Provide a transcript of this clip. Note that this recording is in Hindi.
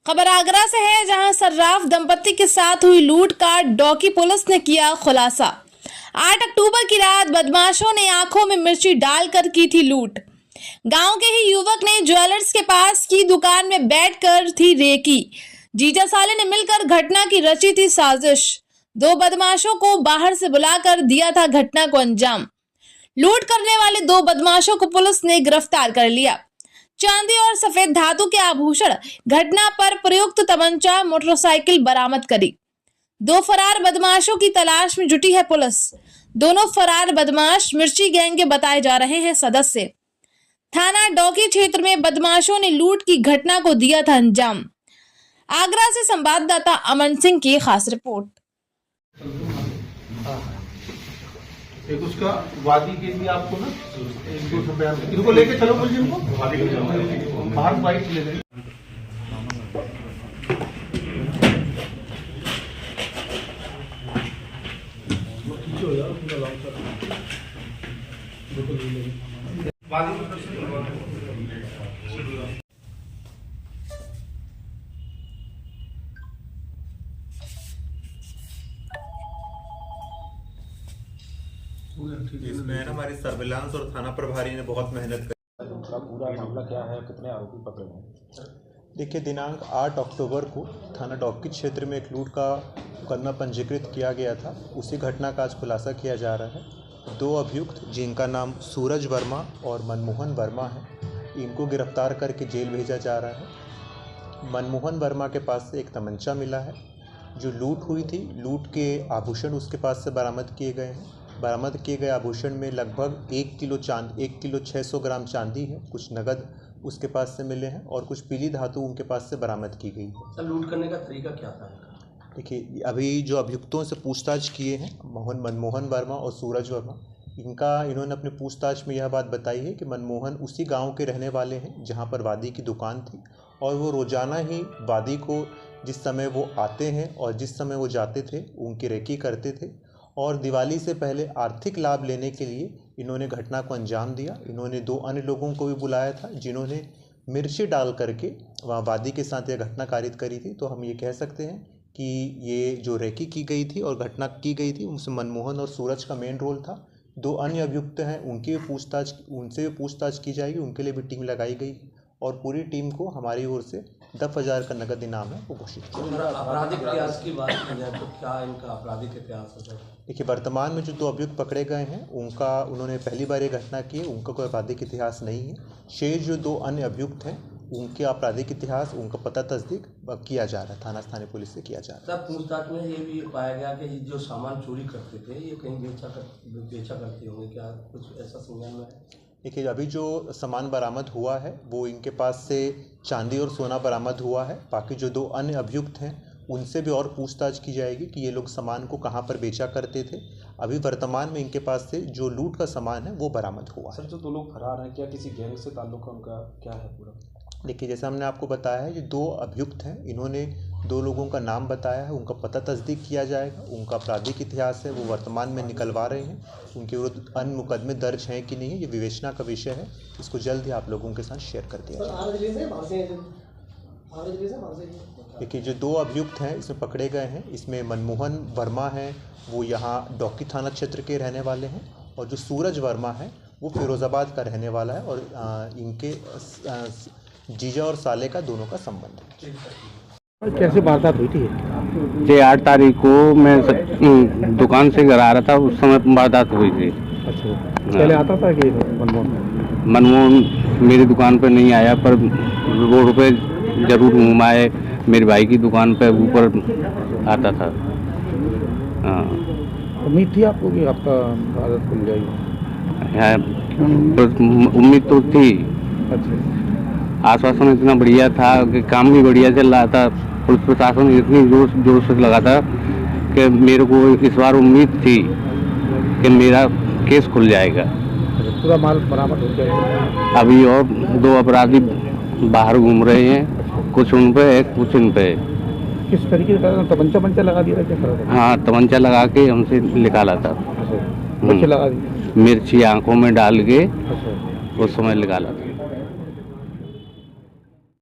खबर आगरा से है, जहां सर्राफ दंपत्ति के साथ हुई लूट का डॉकी पुलिस ने किया खुलासा। 8 अक्टूबर की रात बदमाशों ने आंखों में मिर्ची डालकर की थी लूट। गांव के ही युवक ने ज्वेलर्स के पास की दुकान में बैठकर थी रेकी। जीजा साले ने मिलकर घटना की रची थी साजिश। 2 बदमाशों को बाहर से बुलाकर दिया था घटना को अंजाम। लूट करने वाले 2 बदमाशों को पुलिस ने गिरफ्तार कर लिया। चांदी और सफेद धातु के आभूषण, घटना पर प्रयुक्त तमंचा, मोटरसाइकिल बरामद करी। 2 फरार बदमाशों की तलाश में जुटी है पुलिस। दोनों फरार बदमाश मिर्ची गैंग के बताए जा रहे हैं सदस्य। थाना डॉकी क्षेत्र में बदमाशों ने लूट की घटना को दिया था अंजाम। आगरा से संवाददाता अमन सिंह की खास रिपोर्ट। एक उसका वादी के लिए आपको ना 1-2 बयान इनको लेके चलो मुलजिम को बाहर बाइक ले गए। इसमें ना हमारी सर्विलांस और थाना प्रभारी ने बहुत मेहनत करी। पूरा मामला क्या है, कितने आरोपी पकड़े गए? देखिए, दिनांक 8 अक्टूबर को थाना डॉकी क्षेत्र में एक लूट का मुकदमा पंजीकृत किया गया था। उसी घटना का आज खुलासा किया जा रहा है। 2 अभियुक्त जिनका नाम सूरज वर्मा और मनमोहन वर्मा है, इनको गिरफ्तार करके जेल भेजा जा रहा है। मनमोहन वर्मा के पास से एक तमंचा मिला है। जो लूट हुई थी, लूट के आभूषण उसके पास से बरामद किए गए हैं। बरामद किए गए आभूषण में लगभग 1 किलो 600 ग्राम चांदी है। कुछ नगद उसके पास से मिले हैं और कुछ पीली धातु उनके पास से बरामद की गई है। सर, लूट करने का तरीका क्या था? देखिए, अभी जो अभियुक्तों से पूछताछ किए हैं, मनमोहन वर्मा और सूरज वर्मा, इन्होंने अपनी पूछताछ में यह बात बताई है कि मनमोहन उसी गांव के रहने वाले हैं जहां पर वादी की दुकान थी और वो रोज़ाना ही वादी को जिस समय वो आते हैं और जिस समय वो जाते थे उनकी रेकी करते थे और दिवाली से पहले आर्थिक लाभ लेने के लिए इन्होंने घटना को अंजाम दिया। इन्होंने 2 अन्य लोगों को भी बुलाया था जिन्होंने मिर्ची डाल करके वहाँ वादी के साथ यह घटना कारित करी थी। तो हम ये कह सकते हैं कि ये जो रेकी की गई थी और घटना की गई थी, उसमें मनमोहन और सूरज का मेन रोल था। 2 अन्य अभियुक्त हैं, उनसे भी पूछताछ की जाएगी। उनके लिए भी टीम लगाई गई और पूरी टीम को हमारी ओर से 10,000 का नगद इनाम है वो घोषित किया। आपराधिक इतिहास की बात की जाए तो क्या इनका आपराधिक इतिहास है? देखिए, वर्तमान में जो 2 अभियुक्त पकड़े गए हैं उन्होंने पहली बार ये घटना की है, उनका कोई आपराधिक इतिहास नहीं है। शेष जो 2 अन्य अभियुक्त हैं उनके आपराधिक इतिहास, उनका पता तस्दीक किया जा रहा है, स्थानीय पुलिस से किया जा रहा है। सर, पूछताछ में ये भी पाया गया कि जो सामान चोरी करते थे ये कहीं बेचा करते होंगे, क्या कुछ ऐसा संज्ञान में है? देखिए, अभी जो सामान बरामद हुआ है वो इनके पास से चांदी और सोना बरामद हुआ है। बाकी जो 2 अन्य अभियुक्त हैं उनसे भी और पूछताछ की जाएगी कि ये लोग सामान को कहाँ पर बेचा करते थे। अभी वर्तमान में इनके पास से जो लूट का सामान है वो बरामद हुआ है। सर, जो 2 लोग फरार हैं, क्या किसी गैंग से ताल्लुक है उनका, क्या है पूरा? देखिए, जैसा हमने आपको बताया है, जो 2 अभियुक्त हैं इन्होंने 2 लोगों का नाम बताया है। उनका पता तस्दीक किया जाएगा। उनका आपराधिक इतिहास है वो वर्तमान में निकलवा रहे हैं। उनके विरुद्ध अन्य मुकदमे दर्ज हैं कि नहीं है, ये विवेचना का विषय है। इसको जल्द ही आप लोगों के साथ शेयर कर दिया जाएगा। देखिए, जो 2 अभियुक्त हैं इसमें पकड़े गए हैं, इसमें मनमोहन वर्मा हैं, वो यहाँ डॉकी थाना क्षेत्र के रहने वाले हैं और जो सूरज वर्मा है वो फिरोज़ाबाद का रहने वाला है और इनके जीजा और साले का दोनों का संबंध है। कैसे वारदात हुई थी? ये 8 तारीख को मैं दुकान से घर आ रहा था, उस समय वारदात हुई थी। अच्छा, पहले आता था कि मनमोहन मेरी दुकान पे नहीं आया, पर रोड पे जरूर घुमाए। मेरे भाई की दुकान पे ऊपर आता था। हाँ, उम्मीद थी आपको कि आपका आदत खुल जाएगी? उम्मीद तो थी। अच्छा, आश्वासन इतना बढ़िया था कि काम भी बढ़िया चल रहा था। पुलिस प्रशासन इतनी जोर से लगा था कि मेरे को इस बार उम्मीद थी कि मेरा केस खुल जाएगा। पूरा माल बरामद हो जाएगा। अभी और 2 अपराधी बाहर घूम रहे हैं, कुछ उन पे है, कुछ इन पे। किस तरीके से तमंचा लगा दिया क्या कर रहा था? हाँ, तमंचा लगा के हमसे निकाला था। अच्छा, लगा दी? मिर्ची आंखों में डाल के अच्छा, उस समय निकाला था।